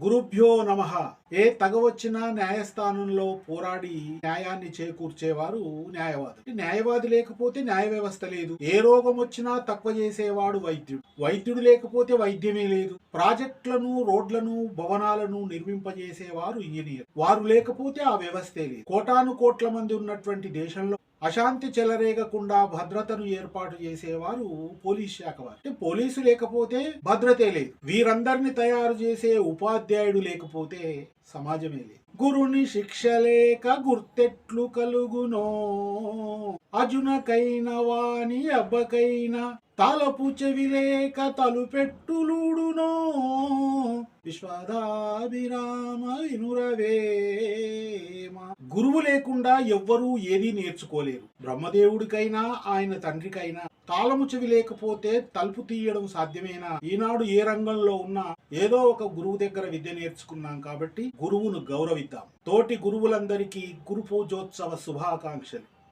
గురుభ్యో నమః. ఏ తగవచ్చినా న్యాయస్థానంలో పోరాడి న్యాయాన్ని చేకూర్చేవారు న్యాయవాదులు. న్యాయవాది లేకపోతే న్యాయ వ్యవస్థ లేదు. ఏ రోగం వచ్చినా తక్కువ చేసేవాడు వైద్యుడు. వైద్యుడు లేకపోతే వైద్యమే లేదు. ప్రాజెక్టులను, రోడ్లను, భవనాలను నిర్మింపజేసేవారు ఇంజనీర్. వారు లేకపోతే ఆ వ్యవస్థే లేదు. కోటాను కోట్ల మంది ఉన్నటువంటి దేశంలో అశాంతి చెలరేగకుండా భద్రతను ఏర్పాటు చేసేవారు పోలీస్ శాఖ వారు. అంటే పోలీసు లేకపోతే భద్రతే లేదు. వీరందరిని తయారు చేసే ఉపాధ్యాయుడు లేకపోతే సమాజమే లేదు. గురుని శిక్ష లేక గుర్తెట్లు కలుగునో, అజునకైన వాని అబ్బకైన తలపు చెవి లేక తలుపెట్టులుడునో, విశ్వదాభిరామ వినురవేమ. గురువు లేకుండా ఎవ్వరూ ఏదీ నేర్చుకోలేరు. బ్రహ్మదేవుడికైనా ఆయన తండ్రికైనా తాళము చెవి లేకపోతే తలుపు తీయడం సాధ్యమేనా? ఈనాడు ఏ రంగంలో ఉన్నా ఏదో ఒక గురువు దగ్గర విద్య నేర్చుకున్నాం కాబట్టి గురువును గౌరవిద్దాం. తోటి గురువులందరికీ గురు పూజోత్సవ శుభాకాంక్షలు.